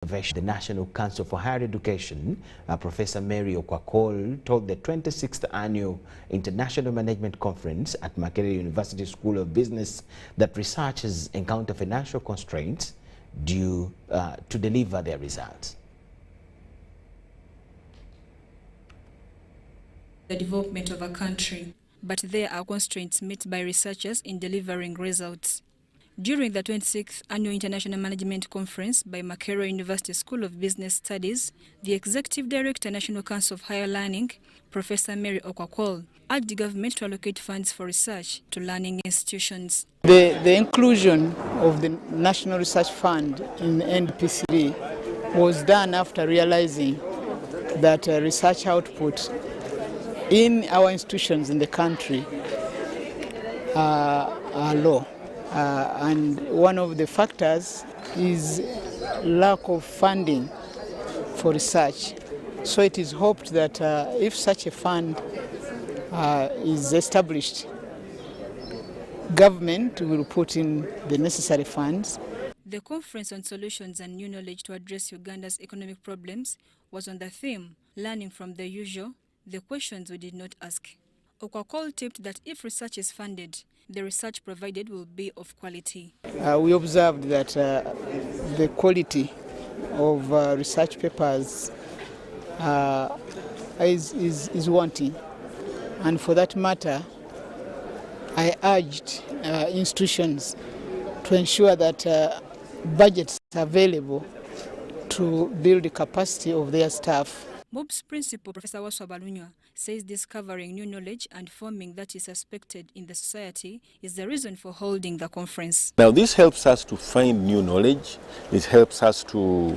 The National Council for Higher Education, Professor Mary Okwakol, told the 26th Annual International Management Conference at Makerere University School of Business that researchers encounter financial constraints due to deliver their results. The development of a country, but there are constraints met by researchers in delivering results. During the 26th Annual International Management Conference by Makerere University School of Business Studies, the Executive Director, National Council of Higher Learning, Professor Mary Okwakol, urged the government to allocate funds for research to learning institutions. The inclusion of the National Research Fund in NPCD was done after realizing that research output in our institutions in the country are low. And one of the factors is lack of funding for research. So it is hoped that if such a fund is established, government will put in the necessary funds. The conference on solutions and new knowledge to address Uganda's economic problems was on the theme, learning from the usual, the questions we did not ask. Okwakol tipped that if research is funded, the research provided will be of quality. We observed that the quality of research papers is wanting. And for that matter, I urged institutions to ensure that budgets are available to build the capacity of their staff. MOB's principal, Professor Waswabalunywa, says discovering new knowledge and forming that is suspected in the society is the reason for holding the conference. Now this helps us to find new knowledge. It helps us to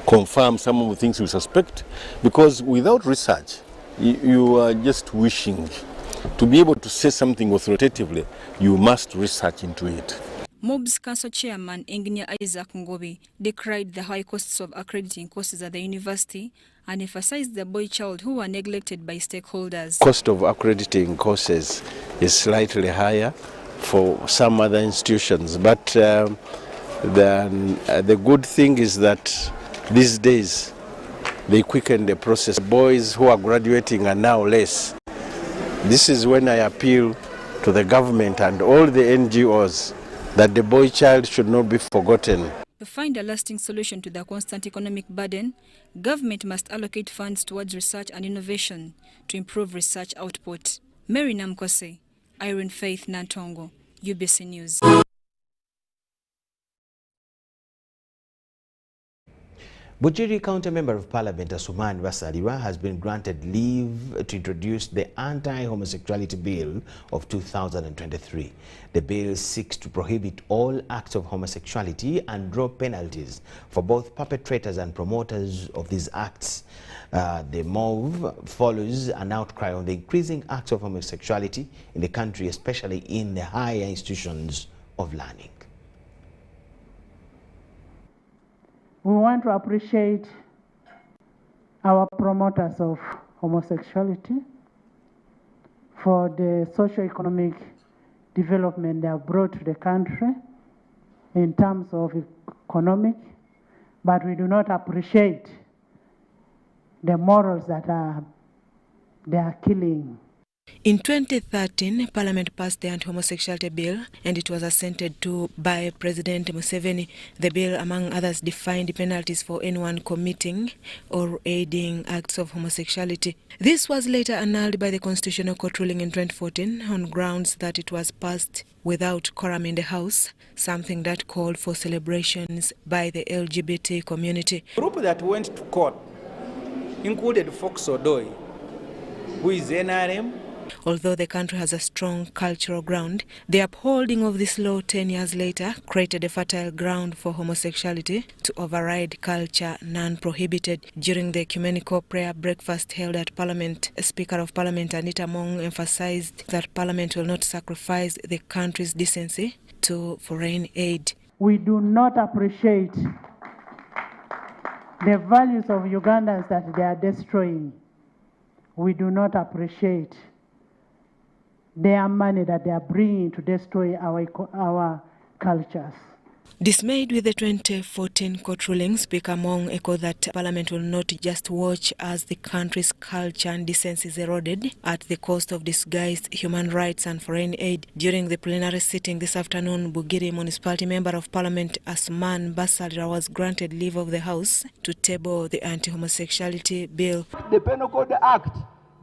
confirm some of the things we suspect, because without research, you are just wishing. To be able to say something authoritatively, you must research into it. MOB's Council Chairman, Engineer Isaac Ngobi, decried the high costs of accrediting courses at the university and emphasized the boy child who were neglected by stakeholders. Cost of accrediting courses is slightly higher for some other institutions, but the good thing is that these days they quicken the process. Boys who are graduating are now less. This is when I appeal to the government and all the NGOs that the boy child should not be forgotten. To find a lasting solution to the constant economic burden, government must allocate funds towards research and innovation to improve research output. Mary Namkose, Irene Faith Nantongo, UBC News. Bujiri County Member of Parliament Asuman Basaliwa has been granted leave to introduce the Anti-homosexuality Bill of 2023. The bill seeks to prohibit all acts of homosexuality and draw penalties for both perpetrators and promoters of these acts. The move follows an outcry on the increasing acts of homosexuality in the country, especially in the higher institutions of learning. We want to appreciate our promoters of homosexuality for the socio-economic development they have brought to the country in terms of economic, but we do not appreciate the morals that they are killing. In 2013, Parliament passed the Anti-homosexuality Bill and it was assented to by President Museveni. The bill, among others, defined penalties for anyone committing or aiding acts of homosexuality. This was later annulled by the Constitutional Court ruling in 2014 on grounds that it was passed without quorum in the House, something that called for celebrations by the LGBT community. The group that went to court included Fox Odoi, who is NRM. Although the country has a strong cultural ground, the upholding of this law 10 years later created a fertile ground for homosexuality to override culture non-prohibited. During the ecumenical prayer breakfast held at Parliament, Speaker of Parliament Anita Mong emphasized that Parliament will not sacrifice the country's decency to foreign aid. We do not appreciate the values of Ugandans that they are destroying. We do not appreciate their money that they are bringing to destroy our cultures. Dismayed with the 2014 court ruling, Speaker Mong echoed that Parliament will not just watch as the country's culture and decency is eroded at the cost of disguised human rights and foreign aid. During the plenary sitting this afternoon, Bugiri Municipality Member of Parliament Asuman Basalira was granted leave of the House to table the Anti-Homosexuality Bill. The Penal Code Act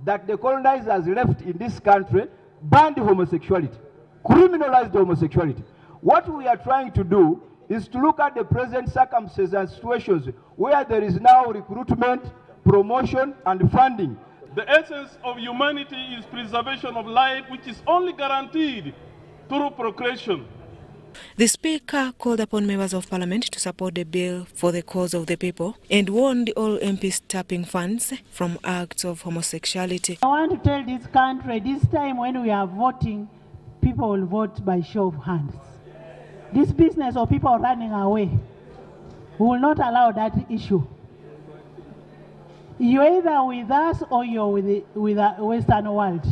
that the colonizers left in this country banned homosexuality, criminalized homosexuality. What we are trying to do is to look at the present circumstances and situations where there is now recruitment, promotion, and funding. The essence of humanity is preservation of life, which is only guaranteed through procreation. The Speaker called upon members of Parliament to support the bill for the cause of the people and warned all MPs tapping funds from acts of homosexuality. I want to tell this country, this time when we are voting, people will vote by show of hands. This business of people running away, we will not allow that issue. You're either with us or you're with the Western world.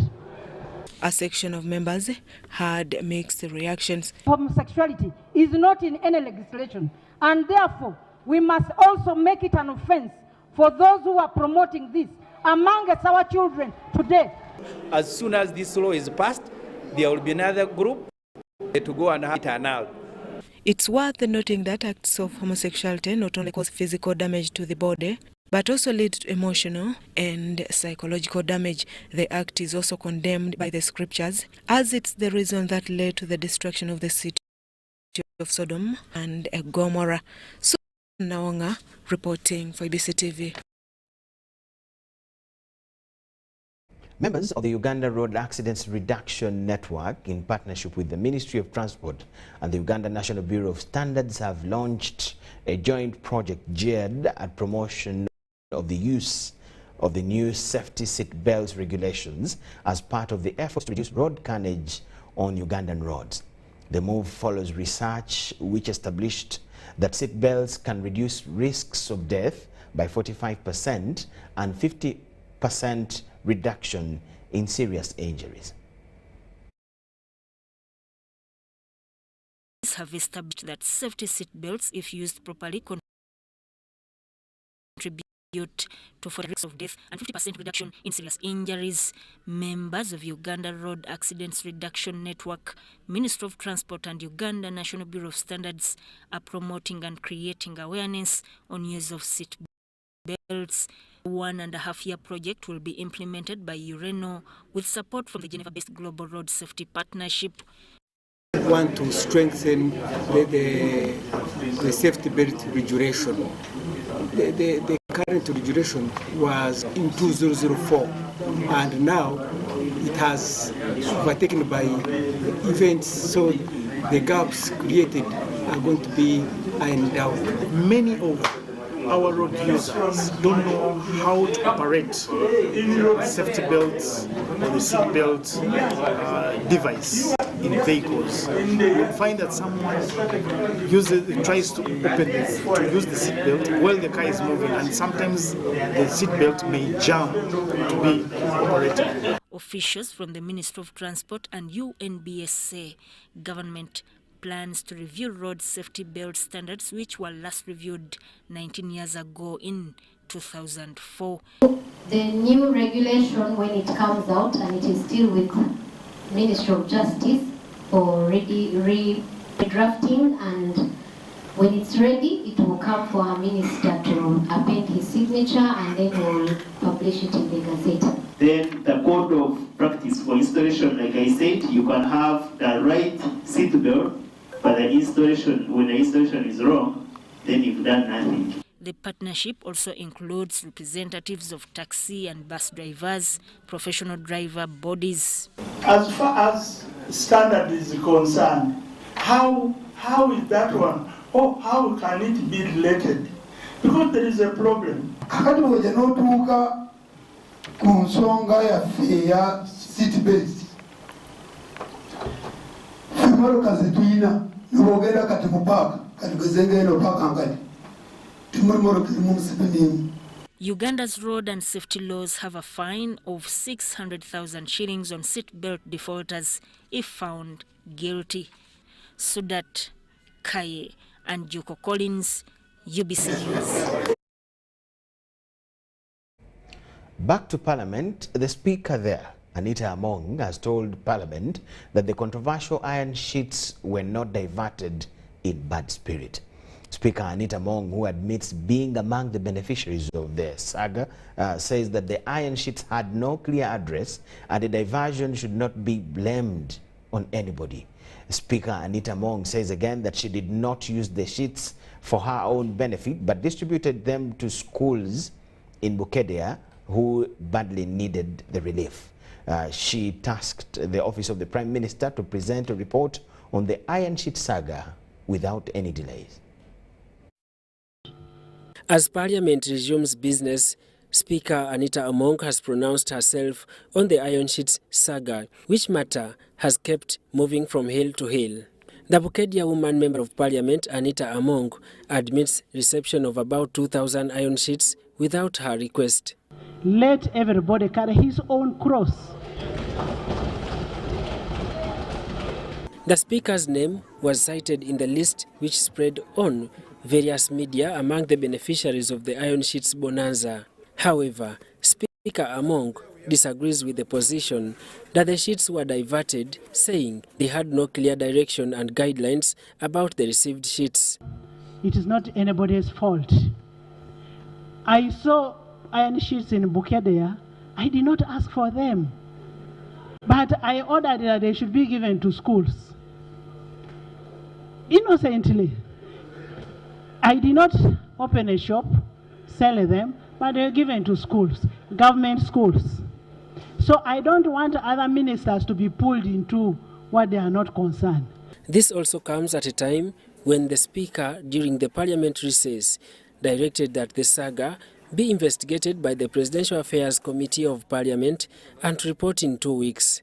A section of members had mixed reactions. Homosexuality is not in any legislation, and therefore we must also make it an offense for those who are promoting this amongst our children today. As soon as this law is passed, there will be another group to go and have it annulled. It's worth noting that acts of homosexuality not only cause physical damage to the body, but also lead to emotional and psychological damage. The act is also condemned by the scriptures, as it's the reason that led to the destruction of the city of Sodom and Gomorrah. So Nawanga reporting for UBC TV. Members of the Uganda Road Accidents Reduction Network, in partnership with the Ministry of Transport and the Uganda National Bureau of Standards, have launched a joint project geared at promotion of the use of the new safety seat belts regulations as part of the efforts to reduce road carnage on Ugandan roads. The move follows research which established that seat belts can reduce risks of death by 45% and 50% reduction in serious injuries. Have established that safety seat belts, if used properly, contribute to 40% risks of death and 50% reduction in serious injuries. Members of Uganda Road Accidents Reduction Network, Ministry of Transport and Uganda National Bureau of Standards are promoting and creating awareness on use of seat belts. A 1.5-year project will be implemented by URENO with support from the Geneva-based Global Road Safety Partnership. We want to strengthen the safety belt regulation. The current regulation was in 2004, and now it has overtaken by events, so the gaps created are going to be ironed out. Many of our road users don't know how to operate safety belts or the seat belt device in vehicles. You'll find that someone tries to use the seat belt while the car is moving, and sometimes the seat belt may jam to be operated. Officials from the Ministry of Transport and UNBS say government plans to review road safety belt standards, which were last reviewed 19 years ago in 2004. The new regulation, when it comes out, and it is still with Ministry of Justice for redrafting, and when it's ready, it will come for our minister to append his signature, and then we'll publish it in the Gazette. Then the code of practice for installation, like I said, you can have the right seat belt, but the installation, when the installation is wrong, then you've done nothing. The partnership also includes representatives of taxi and bus drivers, professional driver bodies. As far as standard is concerned, how is that one? Or how can it be related? Because there is a problem. Kunsonga ya feya seat belts. Fimaro kazi tuina nubogera kati mupaka kati gazenge ino paka ngati. Tumurmoro kimusipini. Uganda's road and safety laws have a fine of 600,000 shillings on seatbelt defaulters if found guilty. Sudat Kaye, and Joko Collins, UBC News. Back to Parliament, the Speaker there, Anita Among, has told Parliament that the controversial iron sheets were not diverted in bad spirit. Speaker Anita Among, who admits being among the beneficiaries of the saga, says that the iron sheets had no clear address and the diversion should not be blamed on anybody. Speaker Anita Among says again that she did not use the sheets for her own benefit but distributed them to schools in Bukedea who badly needed the relief. She tasked the Office of the Prime Minister to present a report on the iron sheet saga without any delays. As Parliament resumes business, Speaker Anita Among has pronounced herself on the iron sheet saga, which matter has kept moving from hill to hill. The Bukedea woman member of Parliament, Anita Among, admits reception of about 2,000 iron sheets without her request. Let everybody carry his own cross. The Speaker's name was cited in the list which spread on various media among the beneficiaries of the iron sheets bonanza. However, Speaker Among disagrees with the position that the sheets were diverted, saying they had no clear direction and guidelines about the received sheets. It is not anybody's fault. I saw iron sheets in Bukedea. I did not ask for them, but I ordered that they should be given to schools. Innocently. I did not open a shop, sell them, but they were given to schools, government schools. So I don't want other ministers to be pulled into what they are not concerned. This also comes at a time when the Speaker, during the Parliament recess, directed that the saga be investigated by the Presidential Affairs Committee of Parliament and report in 2 weeks.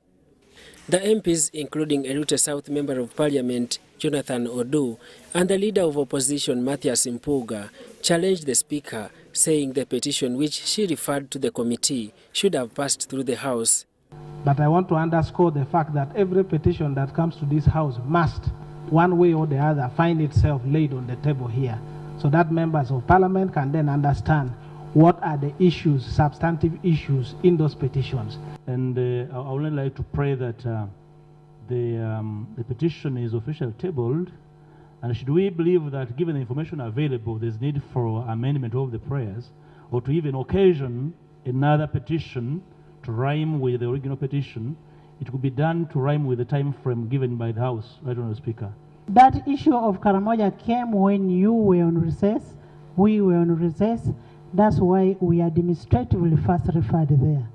The MPs, including Erute South Member of Parliament Jonathan Odu and the Leader of Opposition Matthias Impuga, challenged the Speaker, saying the petition which she referred to the committee should have passed through the House. But I want to underscore the fact that every petition that comes to this House must, one way or the other, find itself laid on the table here, so that members of Parliament can then understand what are the issues, substantive issues in those petitions. And I would only like to pray that the petition is officially tabled, and should we believe that given the information available there's need for amendment of the prayers, or to even occasion another petition to rhyme with the original petition, it could be done to rhyme with the time frame given by the House, right, Honourable Speaker. That issue of Karamoja came when you were on recess, we were on recess. That's why we administratively first referred there.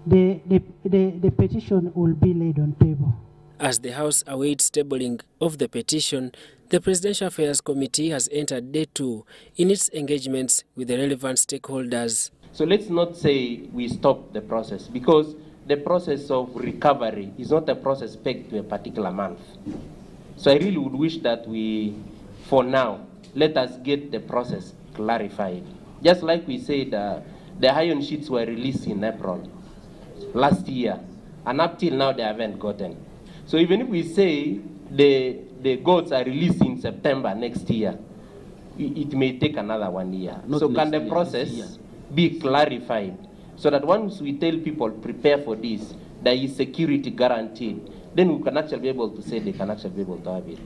The petition will be laid on table. As the House awaits tabling of the petition, the Presidential Affairs Committee has entered day 2 in its engagements with the relevant stakeholders. So let's not say we stop the process, because the process of recovery is not a process pegged to a particular month. So I really would wish that we, for now, let us get the process clarified. Just like we said, the iron sheets were released in April last year, and up till now they haven't gotten. So even if we say the goods are released in September next year, it may take another 1 year. So can the process be clarified so that once we tell people prepare for this, there is security guaranteed, then we can actually be able to say they can actually be able to have it.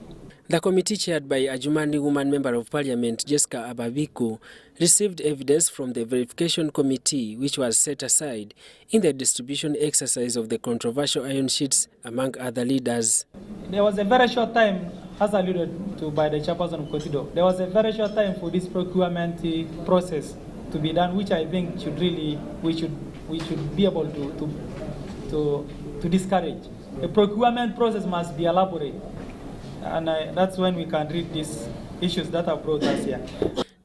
The committee, chaired by Ajumani woman Member of Parliament Jessica Ababiku, received evidence from the verification committee which was set aside in the distribution exercise of the controversial iron sheets among other leaders. There was a very short time, as alluded to by the chairperson of Kotido, there was a very short time for this procurement process to be done, which I think should really, we should be able to discourage. The procurement process must be elaborate. And that's when we can read these issues that have brought us here.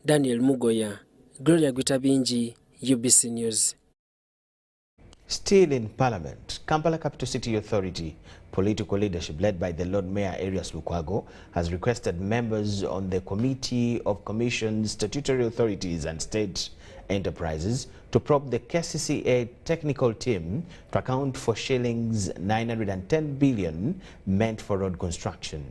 Daniel Mugoya, Gloria Gutabinji, UBC News. Still in Parliament, Kampala Capital City Authority political leadership led by the Lord Mayor Arias Lukwago has requested members on the Committee of Commissions, Statutory Authorities and State Enterprises to probe the KCCA technical team to account for shillings 910 billion meant for road construction.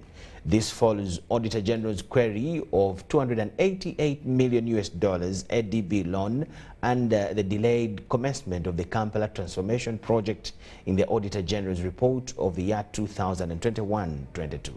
This follows Auditor General's query of $288 million ADB loan and the delayed commencement of the Kampala Transformation Project in the Auditor General's report of the year 2021-22.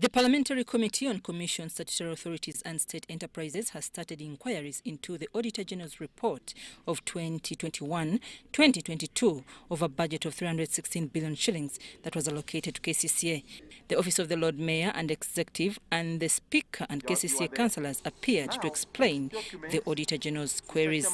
The Parliamentary Committee on Commissions, Statutory Authorities and State Enterprises has started inquiries into the Auditor General's report of 2021-2022 of a budget of 316 billion shillings that was allocated to KCCA. The Office of the Lord Mayor and Executive and the Speaker and KCCA councillors appeared to explain the Auditor General's queries.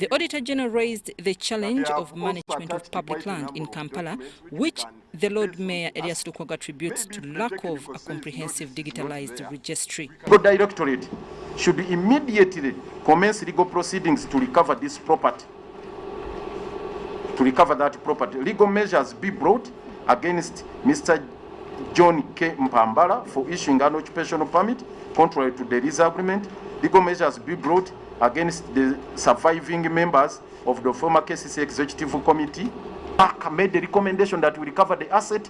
The Auditor General raised the challenge of management of public land in Kampala, which the Lord Mayor Elias Lukomwa attributes to lack of a comprehensive digitalized registry. The Directorate should immediately commence legal proceedings to recover this property. To recover that property, legal measures be brought against Mr. John K. Mpambala for issuing an occupational permit contrary to the lease agreement. Legal measures be brought against the surviving members of the former KCCA Executive Committee. PAC made the recommendation that we recover the asset.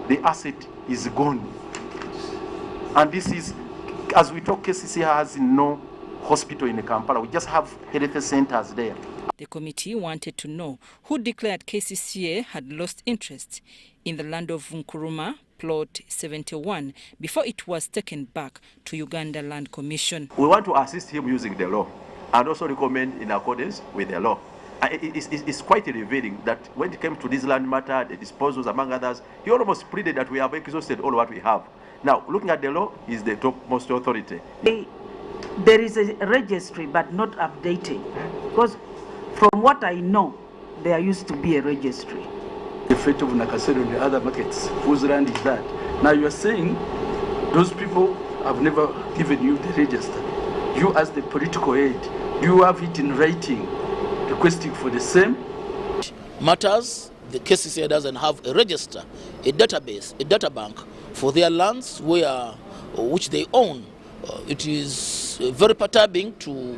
The asset is gone. And this is, as we talk, KCCA has no hospital in Kampala. We just have health centers there. The committee wanted to know who declared KCCA had lost interest in the land of Nkuruma, plot 71, before it was taken back to Uganda Land Commission. We want to assist him using the law and also recommend in accordance with the law. It's quite revealing that when it came to this land matter, the disposals, among others, he almost pleaded that we have exhausted all what we have. Now, looking at the law is the topmost authority. There is a registry, but not updated. Because from what I know, there used to be a registry. The fate of Nakasero and the other markets, whose land is that? Now you are saying those people have never given you the register. You as the political aid, do you have it in writing, requesting for the same? Matters, the KCCA doesn't have a register, a database, a data bank for their lands which they own. It is very perturbing to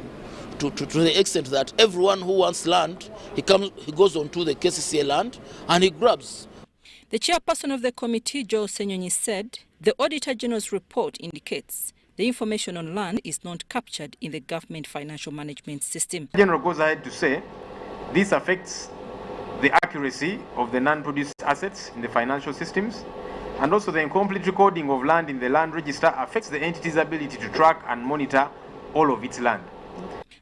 the extent that everyone who wants land, he goes onto the KCCA land and he grabs. The chairperson of the committee, Joe Senyonyi, said the Auditor General's report indicates the information on land is not captured in the government financial management system. The General goes ahead to say this affects the accuracy of the non-produced assets in the financial systems, and also the incomplete recording of land in the land register affects the entity's ability to track and monitor all of its land.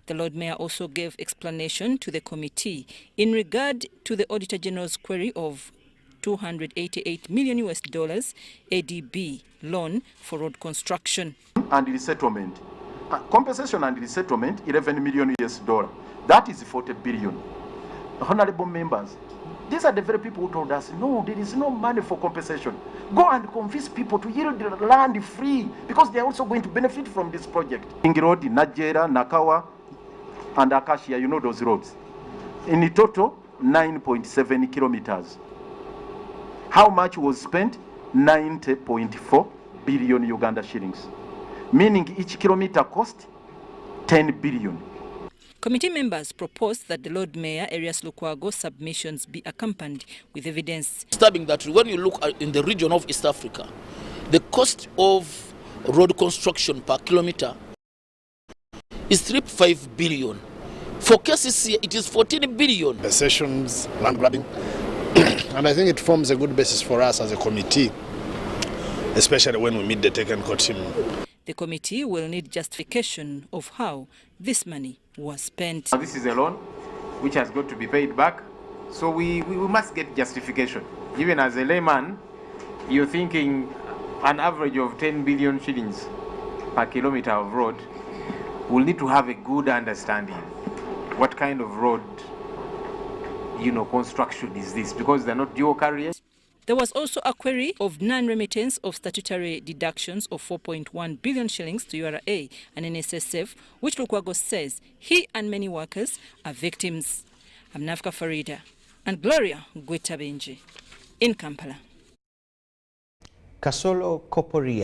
The Lord Mayor also gave explanation to the committee in regard to the Auditor General's query of $288 million ADB loan for road construction. And resettlement. Compensation and resettlement, $11 million. That is 40 billion. Honorable members, these are the very people who told us, no, there is no money for compensation. Go and convince people to yield the land free because they are also going to benefit from this project. Ingi Road, Najera, Nakawa, and Acacia, you know those roads. In total, 9.7 kilometers. How much was spent? 90.4 billion Uganda shillings. Meaning each kilometer cost 10 billion. Committee members proposed that the Lord Mayor Elias Lukomwa's submissions be accompanied with evidence. Disturbing that when you look at in the region of East Africa, the cost of road construction per kilometer is 3.5 billion. For KCCA, it is 14 billion. The sessions, land grabbing, and I think it forms a good basis for us as a committee, especially when we meet the technical team. The committee will need justification of how this money was spent. This is a loan which has got to be paid back, so we must get justification. Even as a layman, you're thinking an average of 10 billion shillings per kilometer of road. We'll need to have a good understanding what kind of road, construction is this, because they're not dual carriers. There was also a query of non-remittance of statutory deductions of 4.1 billion shillings to URA and NSSF, which Lukomwa says he and many workers are victims. I'm Nafka Farida and Gloria Gwetabenji in Kampala. Kasolo Koporiam,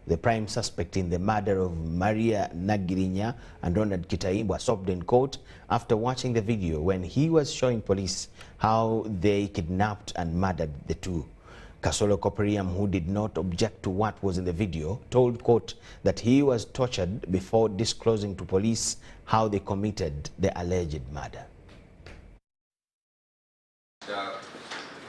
the prime suspect in the murder of Maria Nagirinya and Ronald Kitaib, was stopped in court after watching the video when he was showing police how they kidnapped and murdered the two. Kasolo Koperiam, who did not object to what was in the video, told court that he was tortured before disclosing to police how they committed the alleged murder.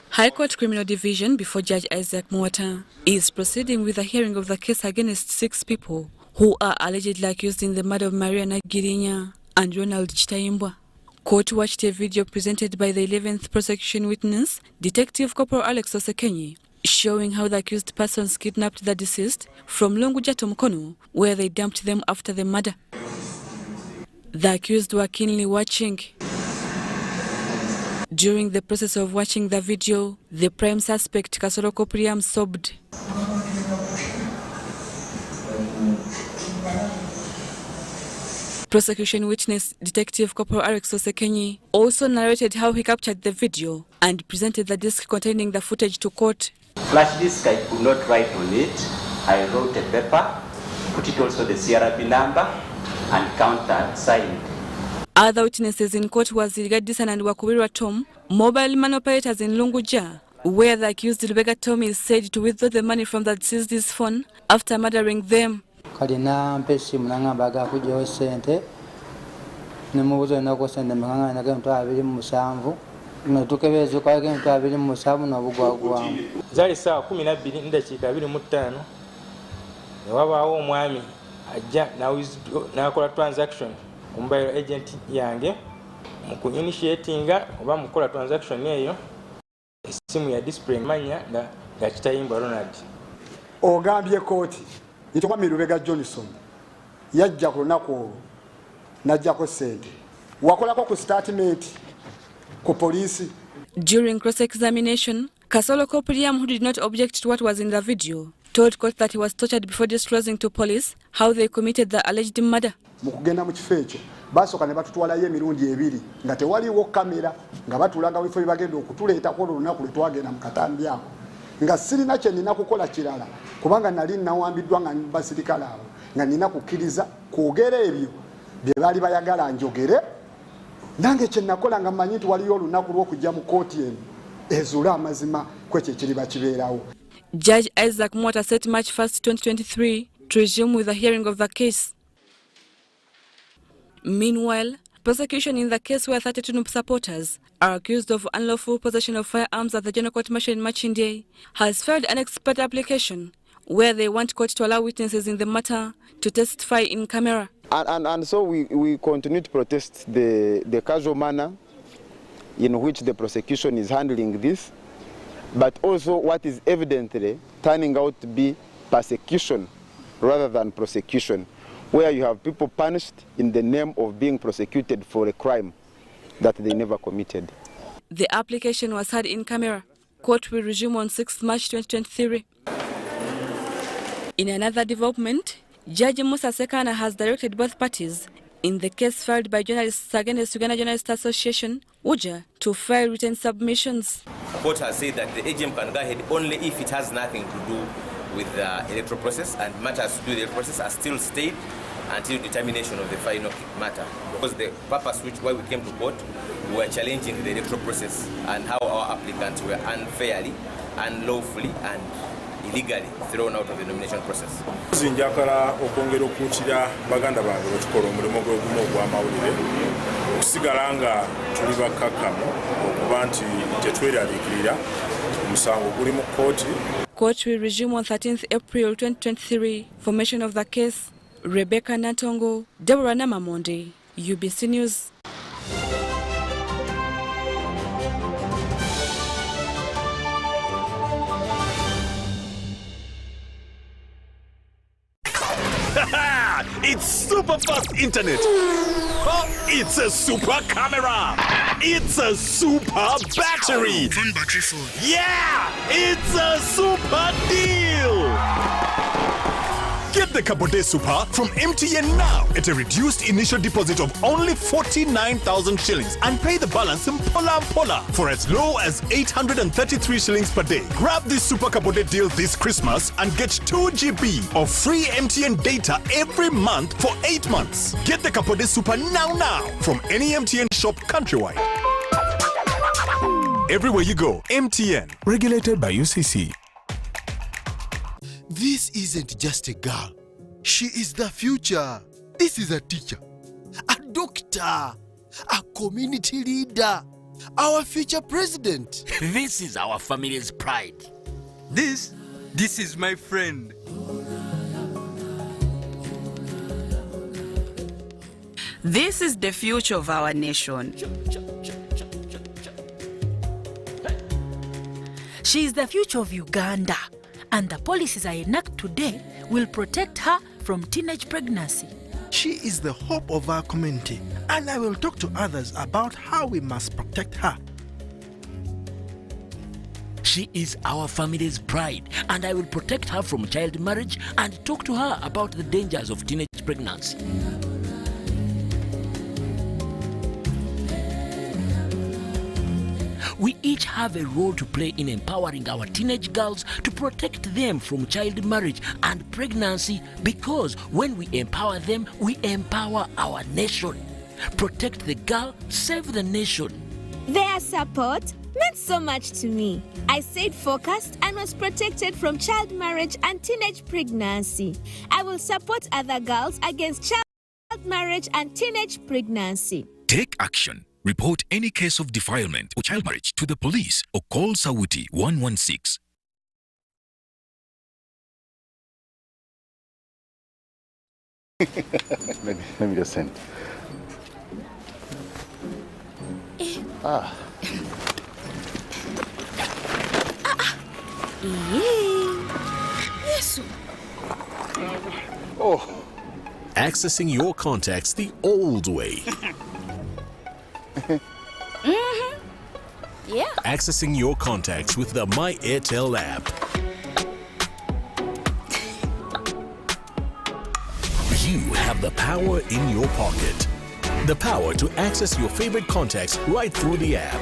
High Court Criminal Division, before Judge Isaac Mwata, is proceeding with a hearing of the case against 6 people who are allegedly accused in the murder of Maria Nagirinya and Ronald Chitaimbwa. Court watched a video presented by the 11th prosecution witness, Detective Corporal Alex Osekenyi, showing how the accused persons kidnapped the deceased from Lunguja to Mukono, where they dumped them after the murder. The accused were keenly watching. During the process of watching the video, the prime suspect, Kasolo Koperiam, sobbed. Prosecution witness Detective Corporal Alex Osekenyi also narrated how he captured the video and presented the disc containing the footage to court. Flash disk, I could not write on it. I wrote a paper, put it also the CRB number, and counter-signed. Other witnesses in court was Iligadison and Wakubirwa Tom, mobile man operators in Lunguja, where the accused Lubega Tom is said to withdraw the money from the deceased's phone after murdering them. Kalina mpesi munanga baga kujo sente nemubuzo nako sente manganga nage mtu abiri musanvu netukebeze kwa ge mtu abiri musanvu na bugwagwa zali saa 12 ndakika 25 ne wabawo omwami ajja na akola transaction mobile agent yange muku initiatinga oba mukola transaction eyo simu ya display manya nga Chitaimbwa Ronald ogambye koti Nitokwa Lubega Johnson yajja ku lunaku najja ko sente wakolako ku statement ku police. During cross-examination, Kasolo Koperiam, who did not object to what was in the video, told court that he was tortured before disclosing to police how they committed the alleged murder. Mukugenda mu kifo ekyo basooka ne batutwalayo emirundi ebiri nga tewaliwo kamera nga batulaga wifo bagenda okutuleetako olunaku lwe twagenda mu katambi ako nga sirina kye nina kukola kirala kubanga nali nawambiddwa nga basirikale abo nga nina kukkiriza kwogera ebyo bye baali bayagala njogere nange kye nakola nga mmanyi nti waliyo olunaku lw'okujja mu kooti eno ezuula amazima kwekyo ekiriba kibeerawo. Judge Isaac Mwata set March 1st, 2023 to resume with the hearing of the case. Meanwhile, prosecution in the case where 32 NUP supporters are accused of unlawful possession of firearms at the General Court Martial in Machinde has filed an expert application where they want court to allow witnesses in the matter to testify in camera. And so we continue to protest the casual manner in which the prosecution is handling this, but also what is evidently turning out to be persecution rather than prosecution, where you have people punished in the name of being prosecuted for a crime that they never committed. The application was heard in camera. Court will resume on 6th March 2023. In another development, Judge Musa Sekana has directed both parties in the case filed by journalists against Uganda Journalists Association, UJA, to file written submissions. The court has said that the AGM can go ahead only if it has nothing to do with the electoral process, and matters to do with the electoral process are still stayed until determination of the final matter. Because the purpose why we came to court, we were challenging the electoral process and how our applicants were unfairly, unlawfully, and illegally thrown out of the nomination process. Njakala okwongera okuukira baganda bange bwetukola omulimu gwegumu ogw'amawulire okusigala nga tuli bakkakkamu okuba nti tetweraliikirira omusango guli mu kkooti. Court will resume on 13th April 2023. Formation of the case, Rebecca Natongo, Deborah Namamonde, UBC News. It's super fast internet. Oh, it's a super camera. It's a super battery. Phone battery full. Yeah, it's a super deal. Get the Kabode Super from MTN now at a reduced initial deposit of only 49,000 shillings and pay the balance in Pola for as low as 833 shillings per day. Grab this Super Kabode deal this Christmas and get 2 GB of free MTN data every month for 8 months. Get the Kabode Super now from any MTN shop countrywide. Everywhere you go, MTN. Regulated by UCC. This isn't just a girl. She is the future. This is a teacher, a doctor, a community leader, our future president. This is our family's pride. This is my friend. This is the future of our nation. She is the future of Uganda, and the policies I enact today will protect her from teenage pregnancy. She is the hope of our community, and I will talk to others about how we must protect her. She is our family's pride, and I will protect her from child marriage and talk to her about the dangers of teenage pregnancy. We each have a role to play in empowering our teenage girls to protect them from child marriage and pregnancy, because when we empower them, we empower our nation. Protect the girl, save the nation. Their support meant so much to me. I stayed focused and was protected from child marriage and teenage pregnancy. I will support other girls against child marriage and teenage pregnancy. Take action. Report any case of defilement or child marriage to the police or call Sawuti 116. let me just send. Yes. Oh. Accessing your contacts the old way. Yeah. Accessing your contacts with the My Airtel app. You have the power in your pocket. The power to access your favorite contacts right through the app.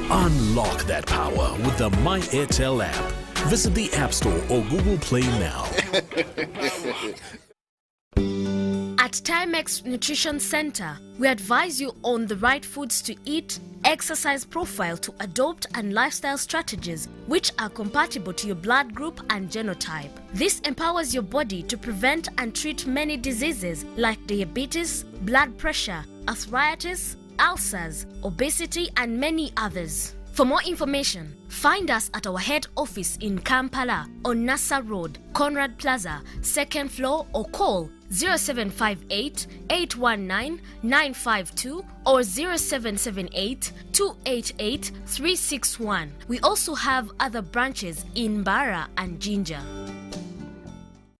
Unlock that power with the My Airtel app. Visit the App Store or Google Play now. At Timex Nutrition Center, we advise you on the right foods to eat, exercise profile to adopt, and lifestyle strategies which are compatible to your blood group and genotype. This empowers your body to prevent and treat many diseases like diabetes, blood pressure, arthritis, ulcers, obesity, and many others. For more information, find us at our head office in Kampala on Nassa Road, Conrad Plaza, 2nd floor, or call 0758 819 952 or 0778 288 361. We also have other branches in Bara and Jinja.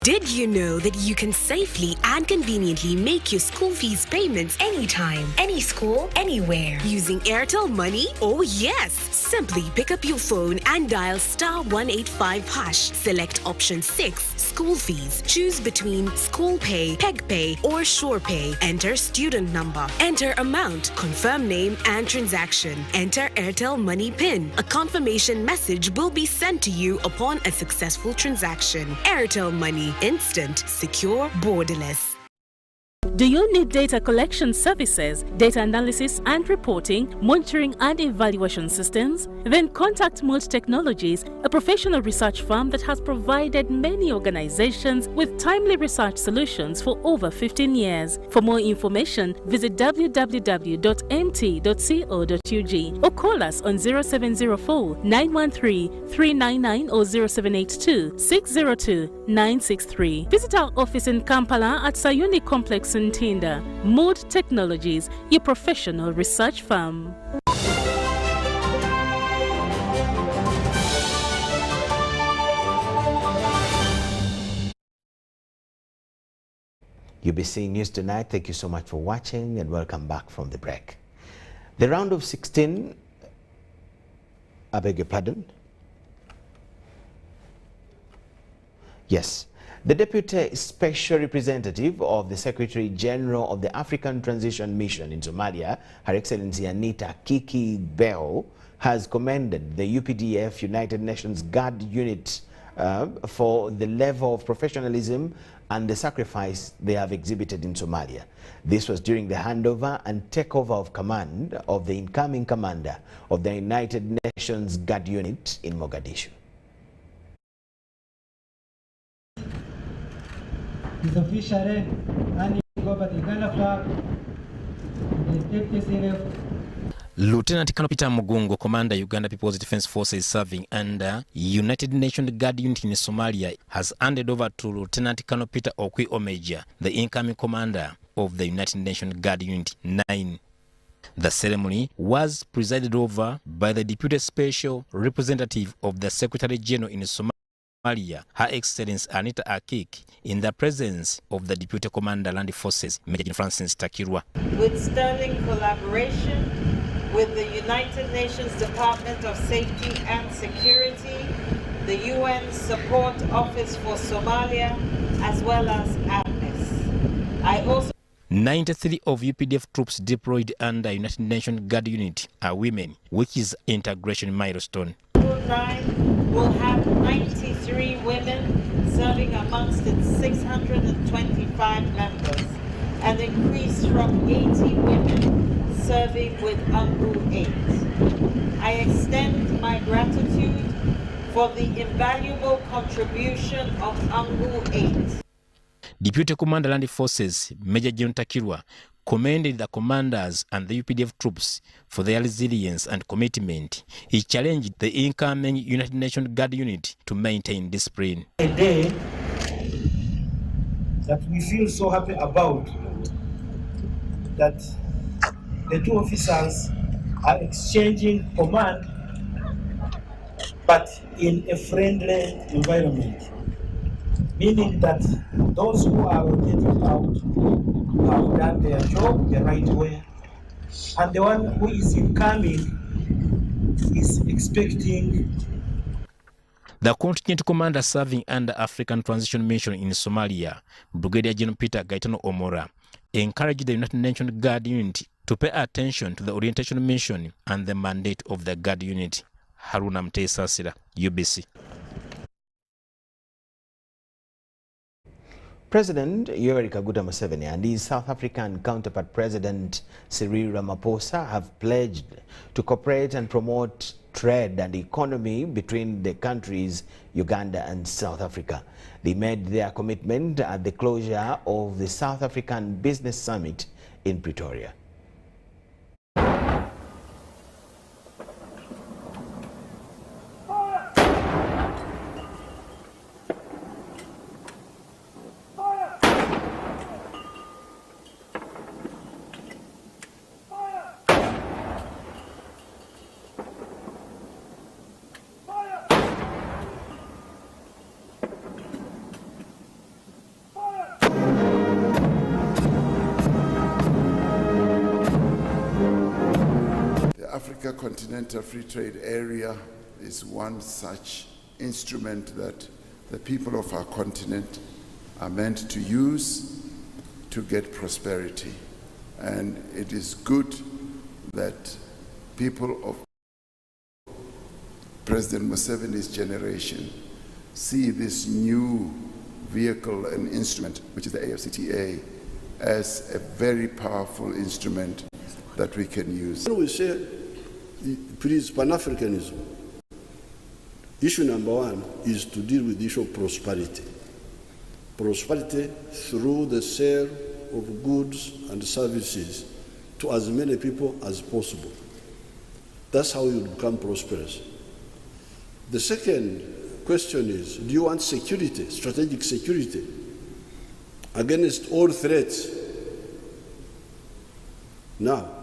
Did you know that you can safely and conveniently make your school fees payments anytime, any school, anywhere using Airtel Money? Oh yes! Simply pick up your phone and dial *185#. Select option 6, school fees. Choose between school pay, peg pay, or shore pay. Enter student number. Enter amount, confirm name and transaction. Enter Airtel Money PIN. A confirmation message will be sent to you upon a successful transaction. Airtel Money. Instant, secure, borderless. Do you need data collection services, data analysis and reporting, monitoring and evaluation systems? Then contact Mold Technologies, a professional research firm that has provided many organizations with timely research solutions for over 15 years. For more information, visit www.mt.co.ug or call us on 0704 913 399 or 0782 602 963. Visit our office in Kampala at Sayuni Complex in Tinda. Mood Technologies, your professional research firm. UBC News Tonight, thank you so much for watching and welcome back from the break. The round of 16, I beg your pardon? Yes. The Deputy Special Representative of the Secretary General of the African Transition Mission in Somalia, Her Excellency Anita Kiki Bell, has commended the UPDF United Nations Guard Unit for the level of professionalism and the sacrifice they have exhibited in Somalia. This was during the handover and takeover of command of the incoming commander of the United Nations Guard Unit in Mogadishu. is officially handing over the Uganda flag to the Deputy CNF. Lieutenant Colonel Peter Mugungo, Commander Uganda People's Defense Forces serving under United Nations Guard Unit in Somalia, has handed over to Lieutenant Colonel Peter Okwi Omeja, the incoming commander of the United Nations Guard Unit 9. The ceremony was presided over by the Deputy Special Representative of the Secretary General in Somalia, Her Excellency Anita Akik, in the presence of the Deputy Commander Land Forces, Major Francis Takirwa. With sterling collaboration with the United Nations Department of Safety and Security, the UN Support Office for Somalia, as well as AMIS. I also 93 of UPDF troops deployed under United Nations Guard Unit are women, which is integration milestone. 9 will have 93 women serving amongst its 625 members, an increase from 80 women serving with UNGU 8. I extend my gratitude for the invaluable contribution of UNGU 8. Deputy Commander Land Forces, Major General Takirwa, commended the commanders and the UPDF troops for their resilience and commitment. He challenged the incoming United Nations Guard Unit to maintain discipline. A day that we feel so happy about, that the two officers are exchanging command, but in a friendly environment. Meaning that those who are rotating out have done their job the right way, and the one who is incoming is expecting. The contingent commander serving under African Transition Mission in Somalia, Brigadier General Peter Gaetano Omora, encouraged the United Nations Guard Unit to pay attention to the orientation mission and the mandate of the Guard Unit. Haruna Mtesasira, UBC. President Yoweri Kaguta Museveni and his South African counterpart President Cyril Ramaphosa have pledged to cooperate and promote trade and economy between the countries Uganda and South Africa. They made their commitment at the closure of the South African Business Summit in Pretoria. Africa Continental Free Trade Area is one such instrument that the people of our continent are meant to use to get prosperity. And it is good that people of President Museveni's generation see this new vehicle and instrument, which is the AFCTA, as a very powerful instrument that we can use. When we say, please, Pan-Africanism, issue number one is to deal with the issue of prosperity. Prosperity through the sale of goods and services to as many people as possible. That's how you become prosperous. The second question is, do you want security, strategic security, against all threats? Now,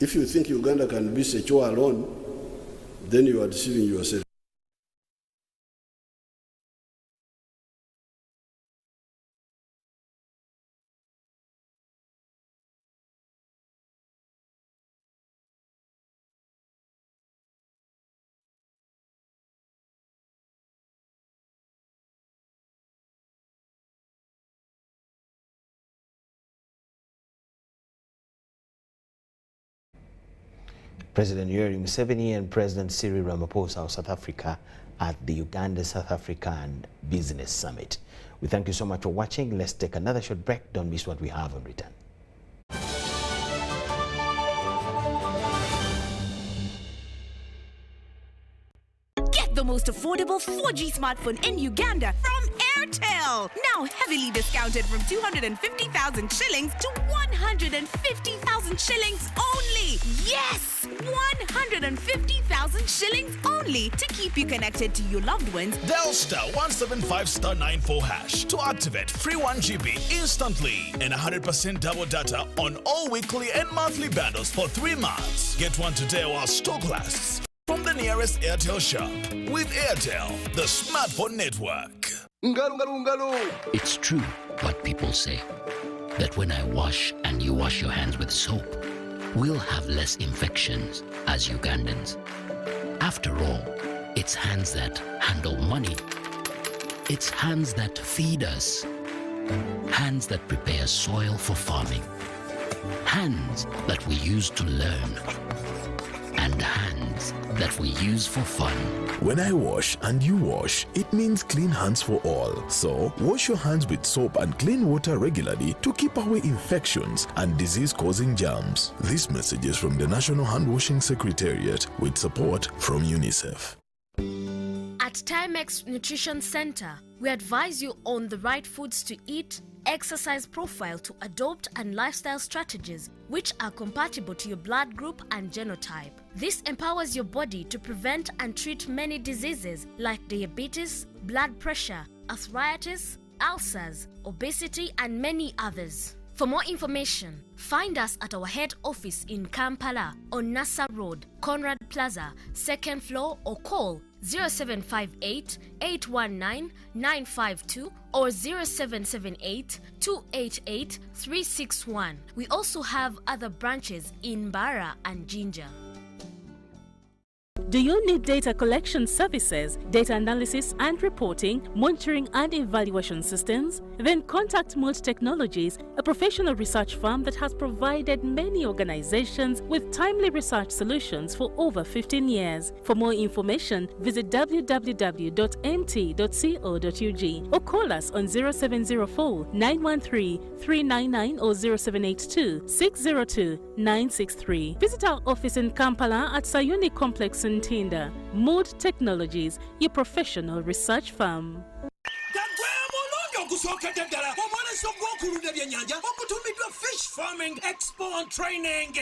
if you think Uganda can be secure alone, then you are deceiving yourself. President Yoweri Museveni and President Cyril Ramaphosa of South Africa at the Uganda-South African Business Summit. We thank you so much for watching. Let's take another short break. Don't miss what we have on return. Get the most affordable 4G smartphone in Uganda from Airtel. Wow! Now heavily discounted from 250,000 shillings to 150,000 shillings only. Yes! 150,000 shillings only to keep you connected to your loved ones. Dial *175*94# to activate free 1 GB instantly and 100% double data on all weekly and monthly bundles for 3 months. Get one today while stock lasts from the nearest Airtel shop. With Airtel, the smartphone network. It's true what people say, that when I wash and you wash your hands with soap, we'll have less infections as Ugandans. After all, it's hands that handle money. It's hands that feed us. Hands that prepare soil for farming. Hands that we use to learn. And hands that we use for fun. When I wash and you wash, it means clean hands for all. So, wash your hands with soap and clean water regularly to keep away infections and disease-causing germs. This message is from the National Hand Washing Secretariat with support from UNICEF. At Timex Nutrition Center, we advise you on the right foods to eat, exercise profile to adopt, and lifestyle strategies which are compatible to your blood group and genotype. This empowers your body to prevent and treat many diseases like diabetes, blood pressure, arthritis, ulcers, obesity, and many others. For more information, find us at our head office in Kampala on Nassa Road, Conrad Plaza, 2nd floor, or call 0758 819 952 or 0778 288 361. We also have other branches in Bara and Jinja. Do you need data collection services, data analysis and reporting, monitoring and evaluation systems? Then contact Molt Technologies, a professional research firm that has provided many organizations with timely research solutions for over 15 years. For more information, visit www.mt.co.ug or call us on 0704 913 399 or 0782 602 963. Visit our office in Kampala at Sayuni Complex in Tinda. Mood Technologies, your professional research firm. Fish Farming Expo and Training.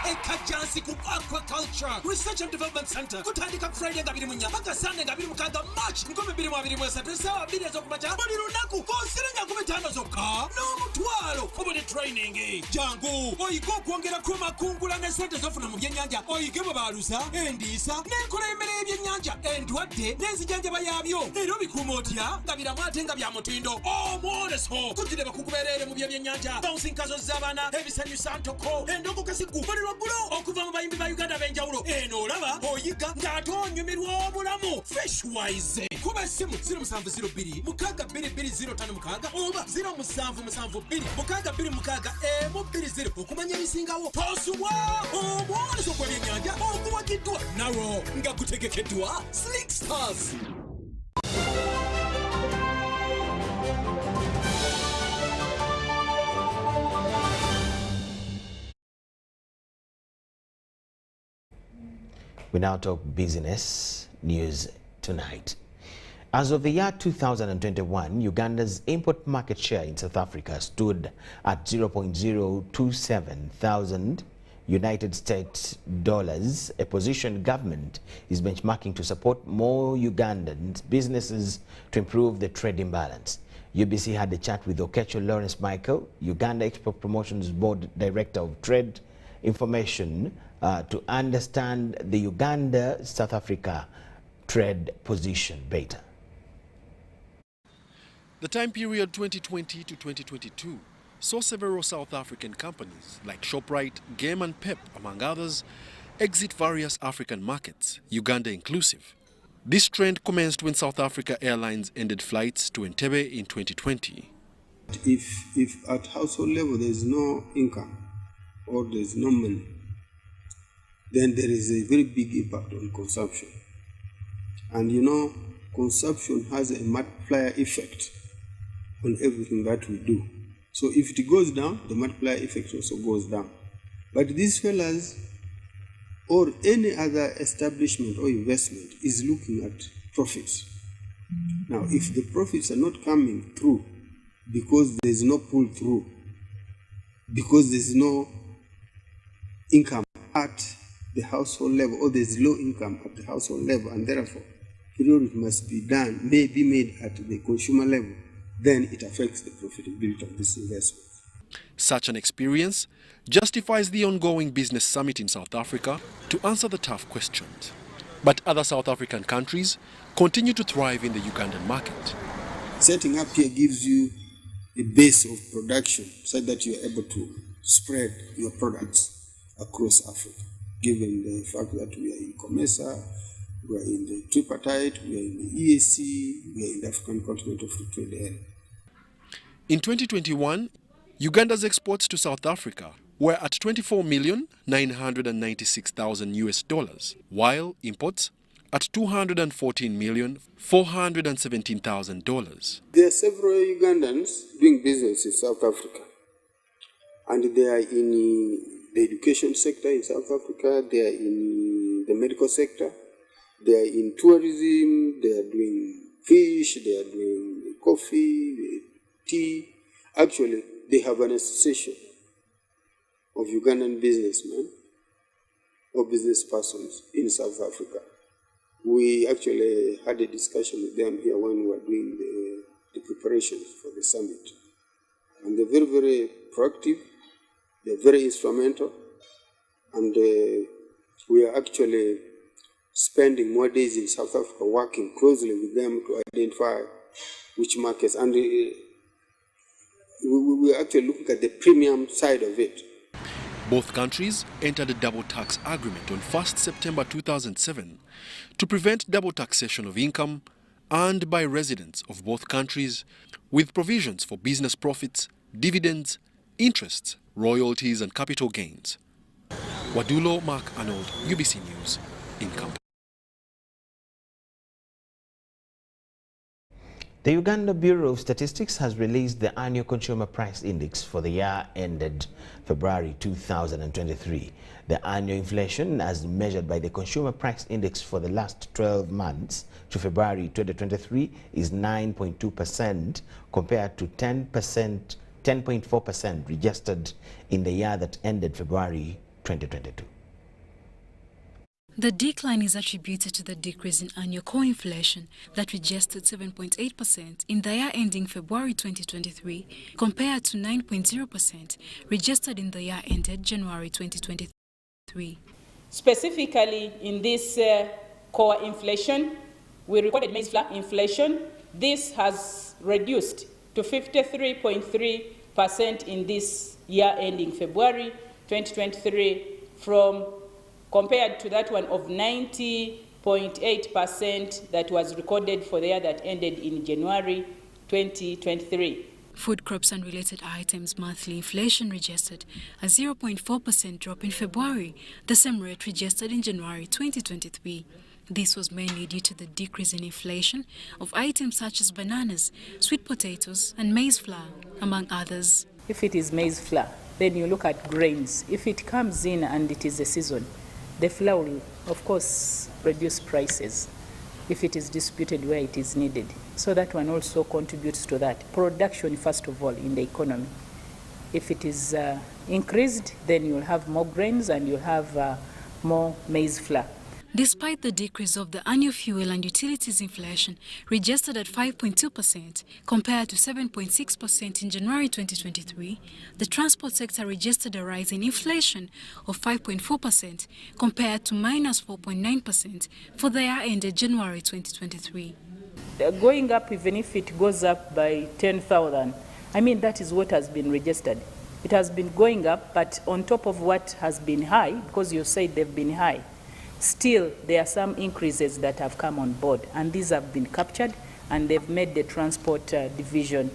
Ekajansi ku Aquaculture Research and Development Center. Kutandika Friday ngabiri munya. Paka Sunday ngabiri mukaga March. Ngome biri mwabiri mwesa. Sawa biri zokumacha. Bali lunaku. Kosiringa kumitano zoka. No mutwalo. Kubuli training. Jangu. Oiko kuongera kuma kungula ne sente zofuna mu byenyanja. Oike babalusa. Endisa. Nekola emere ebyenyanja. Endwadde. Nezijanja bayabyo. Ero bikumotya. Ngabira mwate ngabya mutindo. Mwoneso. Kutide bakukuberere mu byenyanja. Bouncing kazo zabana. Ebisanyu santoko. Endoko kasiku. Okuva mu bayimbi ba Uganda benjawulo eno olaba oyiga ng'atonyumirwa obulamu Fishwise kuba essimu 0702 mukaga 2205 oba 0772 mukaga 26 okumanya ebisingawo tosubwa omwoleso gw'ebyennyanja okuwagiddwa nawo nga gutegekeddwa Slick Stars. We now talk business news tonight. As of the year 2021, Uganda's import market share in South Africa stood at 0.027 thousand United States dollars, a position government is benchmarking to support more Ugandan businesses to improve the trade imbalance. UBC had a chat with Okecho Lawrence Michael, Uganda Export Promotions Board Director of Trade Information, to understand the Uganda-South Africa trade position better. The time period 2020 to 2022 saw several South African companies like Shoprite, Game and Pep, among others, exit various African markets, Uganda inclusive. This trend commenced when South Africa Airlines ended flights to Entebbe in 2020. If at household level there is no income or there is no money, then there is a very big impact on consumption. And you know, consumption has a multiplier effect on everything that we do. So if it goes down, the multiplier effect also goes down. But these fellas, or any other establishment or investment, is looking at profits. Now, if the profits are not coming through because there's no pull through, because there's no income at the household level, or there's low income at the household level, and therefore priority must be made at the consumer level, then it affects the profitability of this investment. Such an experience justifies the ongoing business summit in South Africa to answer the tough questions. But other South African countries continue to thrive in the Ugandan market. Setting up here gives you a base of production so that you are able to spread your products across Africa, given the fact that we are in COMESA, we are in the tripartite, we are in the EAC, we are in the African Continental Free Trade Area. In 2021, Uganda's exports to South Africa were at $24,996,000 US, while imports at $214,417,000. There are several Ugandans doing business in South Africa, and they are in the education sector in South Africa, they are in the medical sector, they are in tourism, they are doing fish, they are doing coffee, tea. Actually, they have an association of Ugandan businessmen or business persons in South Africa. We actually had a discussion with them here when we were doing the preparations for the summit. And they're very, very proactive, they're very instrumental, and we are actually spending more days in South Africa working closely with them to identify which markets. And we are actually looking at the premium side of it. Both countries entered a double tax agreement on 1st September 2007 to prevent double taxation of income earned by residents of both countries, with provisions for business profits, dividends, interests, royalties and capital gains. Wadulo Mark Arnold, UBC News, in Kampala. The Uganda Bureau of Statistics has released the annual Consumer Price Index for the year ended February 2023. The annual inflation, as measured by the Consumer Price Index for the last 12 months to February 2023, is 9.2% compared to 10.4% registered in the year that ended February 2022. The decline is attributed to the decrease in annual core inflation that registered 7.8% in the year ending February 2023 compared to 9.0% registered in the year ended January 2023. Specifically in this core inflation, we recorded maize flour inflation. This has reduced to 53.3% in this year ending February 2023 from compared to that one of 90.8% that was recorded for the year that ended in January 2023. Food crops and related items monthly inflation registered a 0.4% drop in February, the same rate registered in January 2023. This was mainly due to the decrease in inflation of items such as bananas, sweet potatoes and maize flour, among others. If it is maize flour, then you look at grains. If it comes in and it is a season, the flour will, of course, reduce prices if it is distributed where it is needed. So that one also contributes to that. Production, first of all, in the economy. If it is increased, then you'll have more grains and you'll have more maize flour. Despite the decrease of the annual fuel and utilities inflation registered at 5.2% compared to 7.6% in January 2023, the transport sector registered a rise in inflation of 5.4% compared to minus 4.9% for the year ended January 2023. Going up, even if it goes up by 10,000, I mean, that is what has been registered. It has been going up, but on top of what has been high, because you said they've been high, still, there are some increases that have come on board, and these have been captured, and they've made the transport division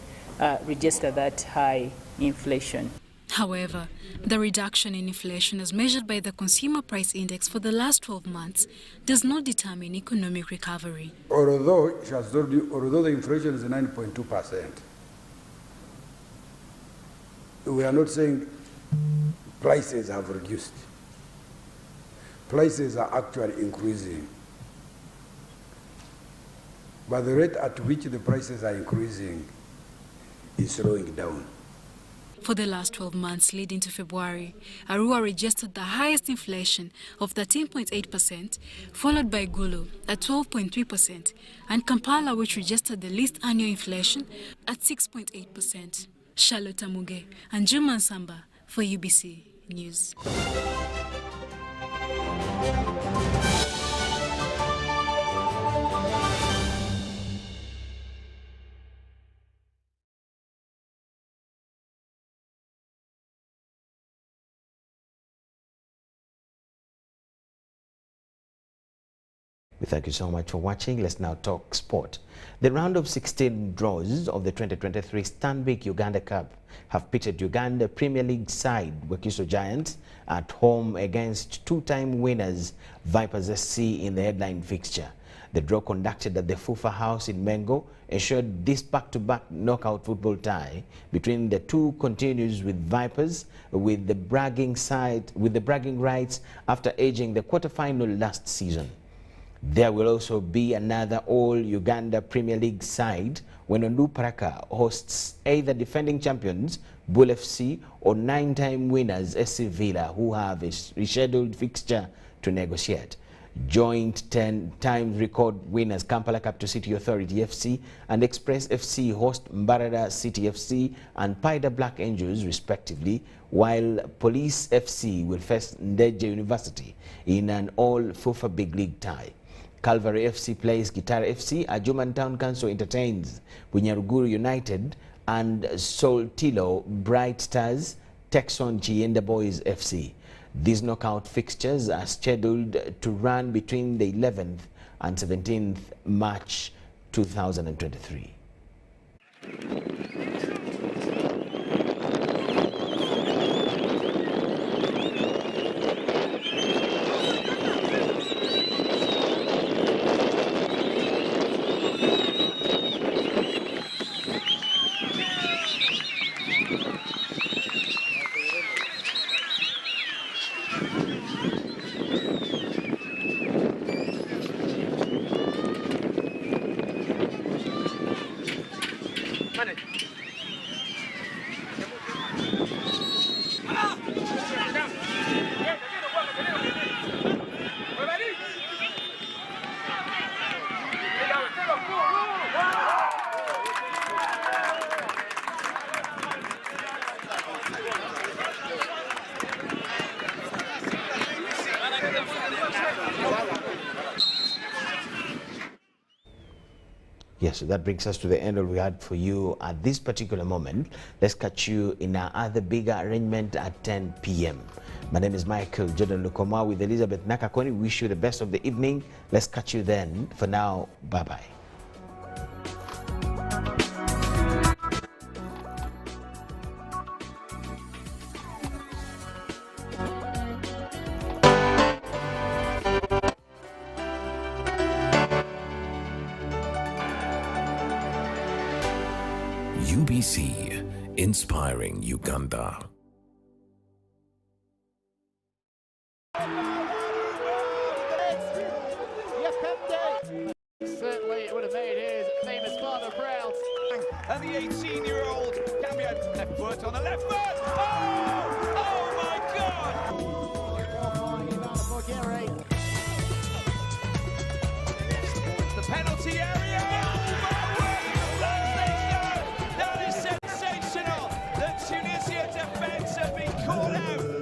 register that high inflation. However, the reduction in inflation as measured by the Consumer Price Index for the last 12 months does not determine economic recovery. Although the inflation is 9.2%, we are not saying prices have reduced. Prices are actually increasing. But the rate at which the prices are increasing is slowing down. For the last 12 months leading to February, Arua registered the highest inflation of 13.8%, followed by Gulu at 12.3%, and Kampala, which registered the least annual inflation at 6.8%. Charlotte Muge and Juma Samba for UBC News. Thank you so much for watching. Let's now talk sport. The round of 16 draws of the 2023 Stanbic Uganda Cup have pitted Uganda Premier League side Wakiso Giants at home against two-time winners Vipers SC in the headline fixture. The draw conducted at the Fufa House in Mengo ensured this back-to-back knockout football tie between the two continues, with Vipers with the bragging rights after edging the quarter-final last season. There will also be another all-Uganda Premier League side when Ondu Paraka hosts either defending champions Bull FC or 9-time winners SC Villa, who have a rescheduled fixture to negotiate. Joint 10-time record winners Kampala Capital City Authority FC and Express FC host Mbarara City FC and Paida Black Angels respectively, while Police FC will face Ndeje University in an all-FUFA Big League tie. Calvary FC plays Gitara FC, Ajuman Town Council entertains Bunyaruguru United, and Soltilo Bright Stars takes on Chienda Boys FC. These knockout fixtures are scheduled to run between the 11th and 17th March 2023. Yes, so that brings us to the end of what we had for you at this particular moment. Let's catch you in our other bigger arrangement at 10 p.m. My name is Michael Jordan Lukomwa with Elizabeth Nakakoni. Wish you the best of the evening. Let's catch you then. For now, bye-bye. UBC, inspiring Uganda. Certainly it would have made his famous father proud. And the 18-year-old Gambia left foot on the left foot. Oh! Oh my God! The penalty area. That is sensational. The Tunisia defence have been caught out.